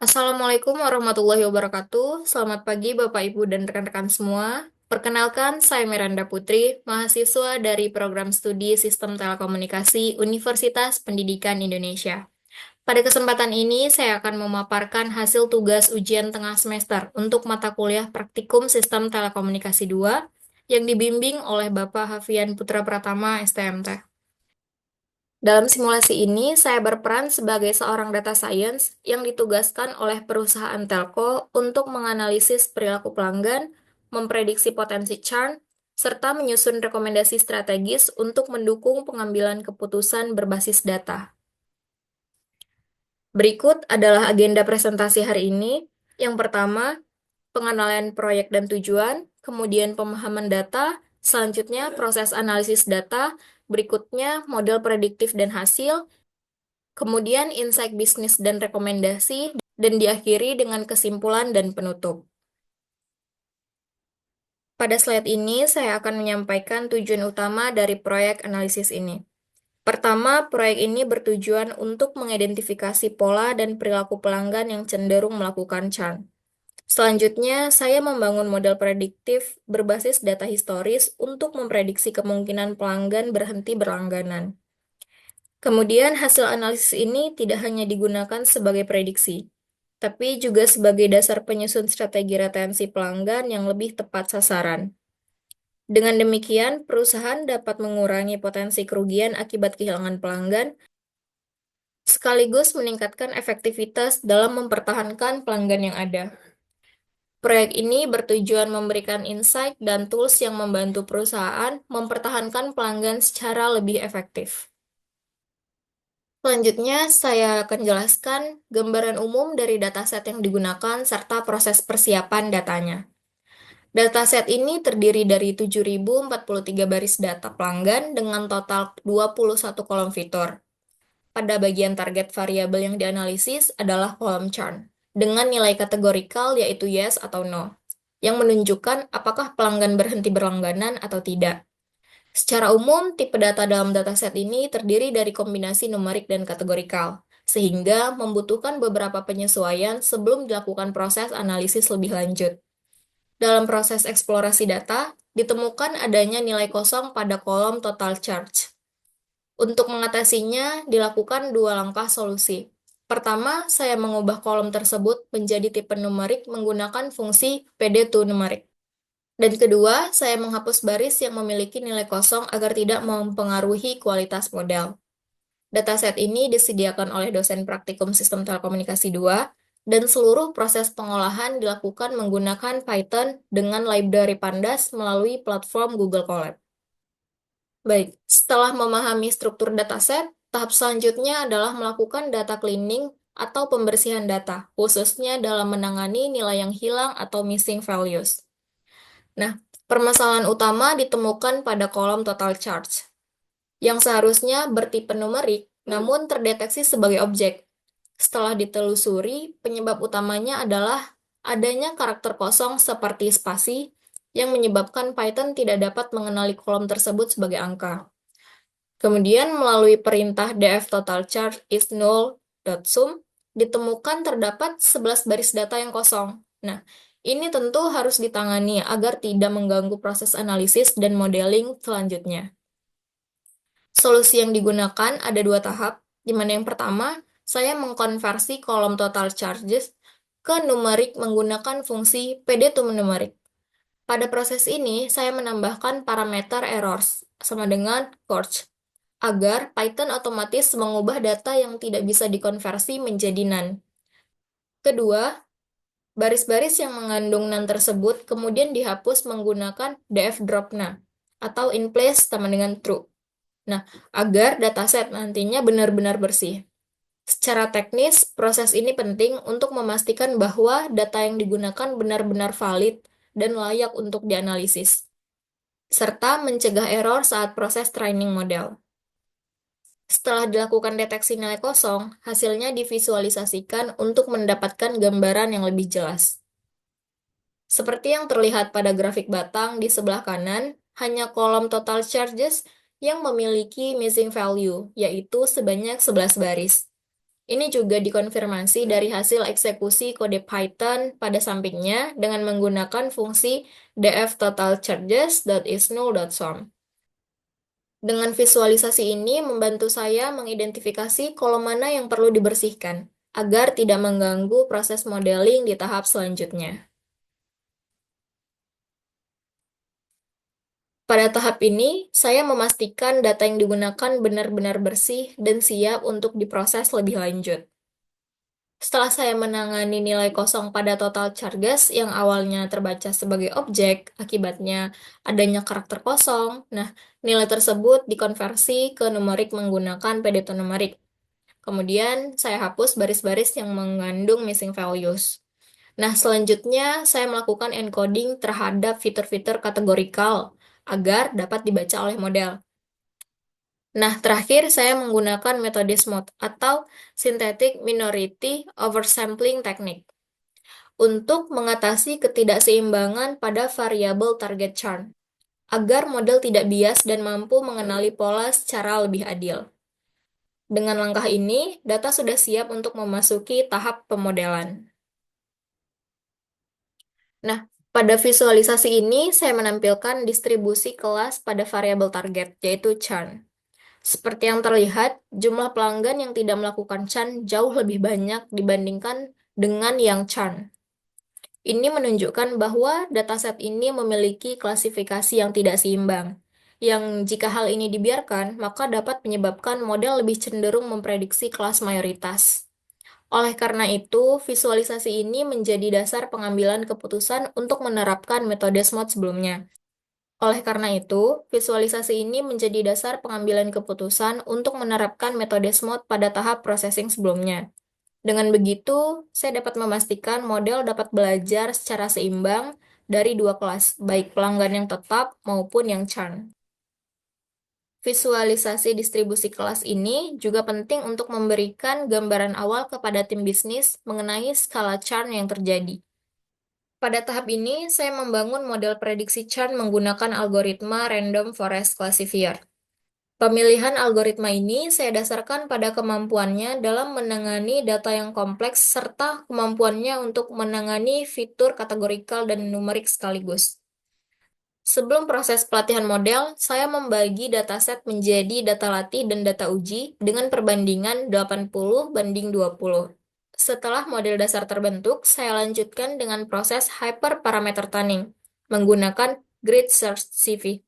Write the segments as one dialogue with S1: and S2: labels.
S1: Assalamualaikum warahmatullahi wabarakatuh. Selamat pagi Bapak, Ibu, dan rekan-rekan semua. Perkenalkan, saya Miranda Putri, mahasiswa dari Program Studi Sistem Telekomunikasi Universitas Pendidikan Indonesia. Pada kesempatan ini, saya akan memaparkan hasil tugas ujian tengah semester untuk mata kuliah Praktikum Sistem Telekomunikasi 2 yang dibimbing oleh Bapak Hafian Putra Pratama, STMT. Dalam simulasi ini, saya berperan sebagai seorang data science yang ditugaskan oleh perusahaan telco untuk menganalisis perilaku pelanggan, memprediksi potensi churn, serta menyusun rekomendasi strategis untuk mendukung pengambilan keputusan berbasis data. Berikut adalah agenda presentasi hari ini. Yang pertama, pengenalan proyek dan tujuan, kemudian pemahaman data, selanjutnya proses analisis data, berikutnya model prediktif dan hasil, kemudian insight bisnis dan rekomendasi, dan diakhiri dengan kesimpulan dan penutup. Pada slide ini, saya akan menyampaikan tujuan utama dari proyek analisis ini. Pertama, proyek ini bertujuan untuk mengidentifikasi pola dan perilaku pelanggan yang cenderung melakukan churn. Selanjutnya, saya membangun model prediktif berbasis data historis untuk memprediksi kemungkinan pelanggan berhenti berlangganan. Kemudian, hasil analisis ini tidak hanya digunakan sebagai prediksi, tapi juga sebagai dasar penyusun strategi retensi pelanggan yang lebih tepat sasaran. Dengan demikian, perusahaan dapat mengurangi potensi kerugian akibat kehilangan pelanggan, sekaligus meningkatkan efektivitas dalam mempertahankan pelanggan yang ada. Proyek ini bertujuan memberikan insight dan tools yang membantu perusahaan mempertahankan pelanggan secara lebih efektif. Selanjutnya, saya akan jelaskan gambaran umum dari dataset yang digunakan serta proses persiapan datanya. Dataset ini terdiri dari 7.043 baris data pelanggan dengan total 21 kolom fitur. Pada bagian target variabel yang dianalisis adalah kolom churn, dengan nilai kategorikal yaitu yes atau no, yang menunjukkan apakah pelanggan berhenti berlangganan atau tidak. Secara umum, tipe data dalam dataset ini terdiri dari kombinasi numerik dan kategorikal, sehingga membutuhkan beberapa penyesuaian sebelum dilakukan proses analisis lebih lanjut. Dalam proses eksplorasi data, ditemukan adanya nilai kosong pada kolom total charge. Untuk mengatasinya, dilakukan dua langkah solusi. Pertama, saya mengubah kolom tersebut menjadi tipe numerik menggunakan fungsi pd2numeric. Dan kedua, saya menghapus baris yang memiliki nilai kosong agar tidak mempengaruhi kualitas model. Dataset ini disediakan oleh dosen praktikum Sistem Telekomunikasi 2, dan seluruh proses pengolahan dilakukan menggunakan Python dengan library Pandas melalui platform Google Colab. Baik, setelah memahami struktur dataset, tahap selanjutnya adalah melakukan data cleaning atau pembersihan data, khususnya dalam menangani nilai yang hilang atau missing values. Nah, permasalahan utama ditemukan pada kolom total charge, yang seharusnya bertipe numerik, namun terdeteksi sebagai objek. Setelah ditelusuri, penyebab utamanya adalah adanya karakter kosong seperti spasi, yang menyebabkan Python tidak dapat mengenali kolom tersebut sebagai angka. Kemudian, melalui perintah df_total_charge_is_null.sum, ditemukan terdapat 11 baris data yang kosong. Nah, ini tentu harus ditangani agar tidak mengganggu proses analisis dan modeling selanjutnya. Solusi yang digunakan ada dua tahap, di mana yang pertama, saya mengkonversi kolom total charges ke numerik menggunakan fungsi pd2numeric. Pada proses ini, saya menambahkan parameter errors sama dengan gorge, agar Python otomatis mengubah data yang tidak bisa dikonversi menjadi none. Kedua, baris-baris yang mengandung none tersebut kemudian dihapus menggunakan df_drop_na atau in place sama dengan true. Nah, agar dataset nantinya benar-benar bersih. Secara teknis, proses ini penting untuk memastikan bahwa data yang digunakan benar-benar valid dan layak untuk dianalisis, serta mencegah error saat proses training model. Setelah dilakukan deteksi nilai kosong, hasilnya divisualisasikan untuk mendapatkan gambaran yang lebih jelas. Seperti yang terlihat pada grafik batang di sebelah kanan, hanya kolom total charges yang memiliki missing value, yaitu sebanyak 11 baris. Ini juga dikonfirmasi dari hasil eksekusi kode Python pada sampingnya dengan menggunakan fungsi dfTotalCharges.isNull.sum. Dengan visualisasi ini membantu saya mengidentifikasi kolom mana yang perlu dibersihkan, agar tidak mengganggu proses modeling di tahap selanjutnya. Pada tahap ini, saya memastikan data yang digunakan benar-benar bersih dan siap untuk diproses lebih lanjut. Setelah saya menangani nilai kosong pada total charges yang awalnya terbaca sebagai objek, akibatnya adanya karakter kosong. Nah, nilai tersebut dikonversi ke numerik menggunakan Pareto numerik. Kemudian, saya hapus baris-baris yang mengandung missing values. Nah, selanjutnya saya melakukan encoding terhadap fitur-fitur kategorikal agar dapat dibaca oleh model. Nah, terakhir saya menggunakan metode SMOT atau Synthetic Minority Oversampling Technique untuk mengatasi ketidakseimbangan pada variabel target churn, agar model tidak bias dan mampu mengenali pola secara lebih adil. Dengan langkah ini, data sudah siap untuk memasuki tahap pemodelan. Nah, pada visualisasi ini saya menampilkan distribusi kelas pada variabel target, yaitu churn. Seperti yang terlihat, jumlah pelanggan yang tidak melakukan churn jauh lebih banyak dibandingkan dengan yang churn. Ini menunjukkan bahwa dataset ini memiliki klasifikasi yang tidak seimbang, yang jika hal ini dibiarkan, maka dapat menyebabkan model lebih cenderung memprediksi kelas mayoritas. Oleh karena itu, visualisasi ini menjadi dasar pengambilan keputusan untuk menerapkan metode SMOT sebelumnya. Oleh karena itu, visualisasi ini menjadi dasar pengambilan keputusan untuk menerapkan metode SMOT pada tahap processing sebelumnya. Dengan begitu, saya dapat memastikan model dapat belajar secara seimbang dari dua kelas, baik pelanggan yang tetap maupun yang churn. Visualisasi distribusi kelas ini juga penting untuk memberikan gambaran awal kepada tim bisnis mengenai skala churn yang terjadi. Pada tahap ini, saya membangun model prediksi churn menggunakan algoritma Random Forest Classifier. Pemilihan algoritma ini saya dasarkan pada kemampuannya dalam menangani data yang kompleks serta kemampuannya untuk menangani fitur kategorikal dan numerik sekaligus. Sebelum proses pelatihan model, saya membagi dataset menjadi data latih dan data uji dengan perbandingan 80:20. Setelah model dasar terbentuk, saya lanjutkan dengan proses hyperparameter tuning menggunakan Grid Search CV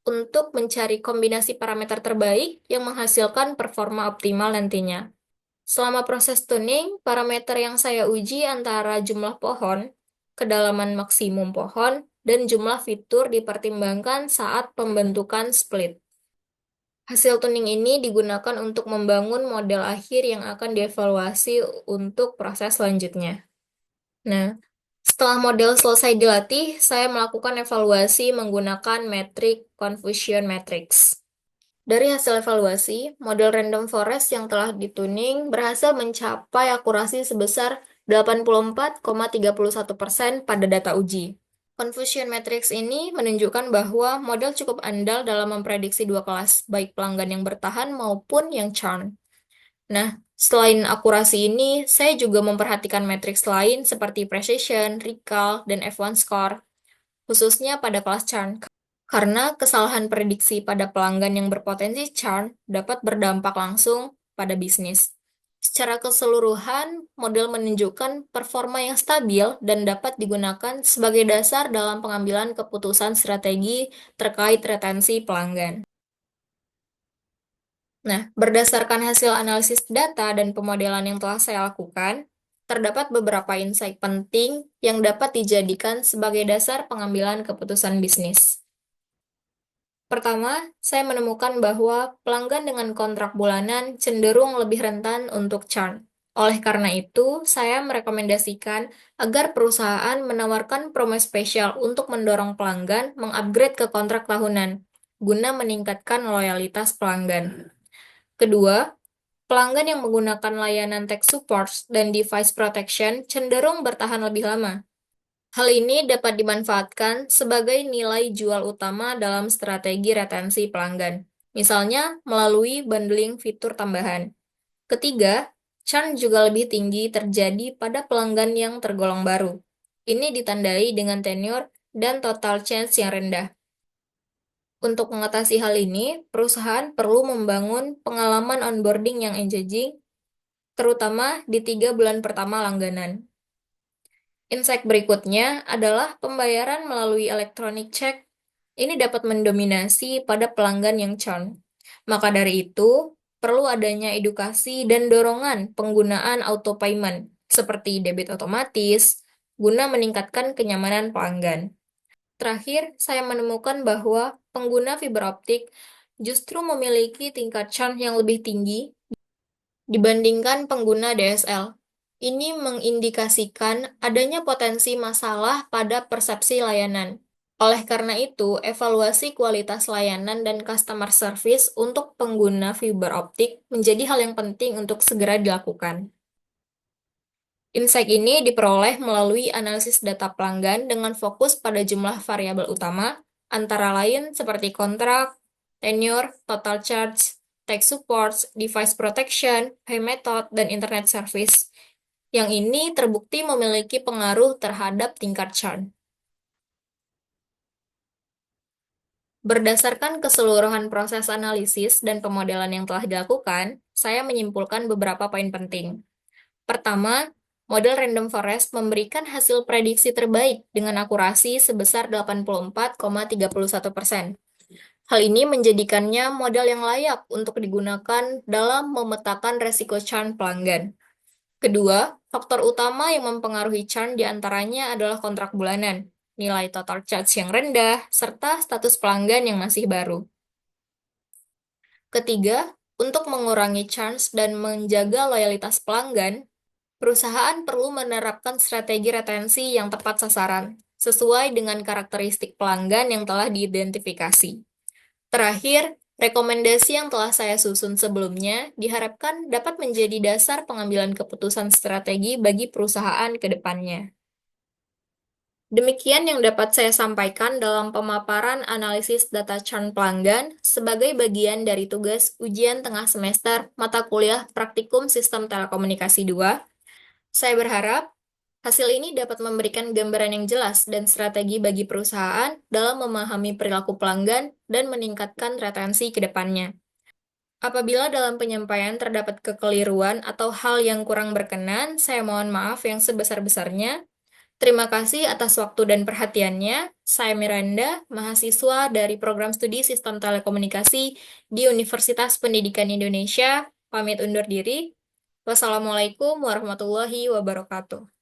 S1: untuk mencari kombinasi parameter terbaik yang menghasilkan performa optimal nantinya. Selama proses tuning, parameter yang saya uji antara jumlah pohon, kedalaman maksimum pohon, dan jumlah fitur dipertimbangkan saat pembentukan split. Hasil tuning ini digunakan untuk membangun model akhir yang akan dievaluasi untuk proses selanjutnya. Nah, setelah model selesai dilatih, saya melakukan evaluasi menggunakan metrik Confusion Matrix. Dari hasil evaluasi, model random forest yang telah dituning berhasil mencapai akurasi sebesar 84,31% pada data uji. Confusion matrix ini menunjukkan bahwa model cukup andal dalam memprediksi dua kelas, baik pelanggan yang bertahan maupun yang churn. Nah, selain akurasi ini, saya juga memperhatikan matriks lain seperti precision, recall, dan F1 score, khususnya pada kelas churn. Karena kesalahan prediksi pada pelanggan yang berpotensi churn dapat berdampak langsung pada bisnis. Secara keseluruhan, model menunjukkan performa yang stabil dan dapat digunakan sebagai dasar dalam pengambilan keputusan strategi terkait retensi pelanggan. Nah, berdasarkan hasil analisis data dan pemodelan yang telah saya lakukan, terdapat beberapa insight penting yang dapat dijadikan sebagai dasar pengambilan keputusan bisnis. Pertama, saya menemukan bahwa pelanggan dengan kontrak bulanan cenderung lebih rentan untuk churn. Oleh karena itu, saya merekomendasikan agar perusahaan menawarkan promo spesial untuk mendorong pelanggan mengupgrade ke kontrak tahunan, guna meningkatkan loyalitas pelanggan. Kedua, pelanggan yang menggunakan layanan tech support dan device protection cenderung bertahan lebih lama. Hal ini dapat dimanfaatkan sebagai nilai jual utama dalam strategi retensi pelanggan, misalnya melalui bundling fitur tambahan. Ketiga, Churn juga lebih tinggi terjadi pada pelanggan yang tergolong baru. Ini ditandai dengan tenure dan total change yang rendah. Untuk mengatasi hal ini, perusahaan perlu membangun pengalaman onboarding yang engaging, terutama di 3 bulan pertama langganan. Insight berikutnya adalah pembayaran melalui electronic check. Ini dapat mendominasi pada pelanggan yang churn. Maka dari itu, perlu adanya edukasi dan dorongan penggunaan auto payment, seperti debit otomatis, guna meningkatkan kenyamanan pelanggan. Terakhir, saya menemukan bahwa pengguna fiber optik justru memiliki tingkat churn yang lebih tinggi dibandingkan pengguna DSL. Ini mengindikasikan adanya potensi masalah pada persepsi layanan. Oleh karena itu, evaluasi kualitas layanan dan customer service untuk pengguna fiber optik menjadi hal yang penting untuk segera dilakukan. Insight ini diperoleh melalui analisis data pelanggan dengan fokus pada jumlah variabel utama, antara lain seperti kontrak, tenure, total charge, tech support, device protection, pay method, dan internet service. Yang ini terbukti memiliki pengaruh terhadap tingkat churn. Berdasarkan keseluruhan proses analisis dan pemodelan yang telah dilakukan, saya menyimpulkan beberapa poin penting. Pertama, model random forest memberikan hasil prediksi terbaik dengan akurasi sebesar 84,31%. Hal ini menjadikannya model yang layak untuk digunakan dalam memetakan resiko churn pelanggan. Kedua, faktor utama yang mempengaruhi churn diantaranya adalah kontrak bulanan, nilai total charge yang rendah, serta status pelanggan yang masih baru. Ketiga, untuk mengurangi churn dan menjaga loyalitas pelanggan, perusahaan perlu menerapkan strategi retensi yang tepat sasaran, sesuai dengan karakteristik pelanggan yang telah diidentifikasi. Terakhir, rekomendasi yang telah saya susun sebelumnya diharapkan dapat menjadi dasar pengambilan keputusan strategi bagi perusahaan ke depannya. Demikian yang dapat saya sampaikan dalam pemaparan analisis data churn pelanggan sebagai bagian dari tugas ujian tengah semester mata kuliah Praktikum Sistem Telekomunikasi 2. Saya berharap hasil ini dapat memberikan gambaran yang jelas dan strategi bagi perusahaan dalam memahami perilaku pelanggan dan meningkatkan retensi ke depannya. Apabila dalam penyampaian terdapat kekeliruan atau hal yang kurang berkenan, saya mohon maaf yang sebesar-besarnya. Terima kasih atas waktu dan perhatiannya. Saya Miranda, mahasiswa dari Program Studi Sistem Telekomunikasi di Universitas Pendidikan Indonesia. Pamit undur diri. Wassalamualaikum warahmatullahi wabarakatuh.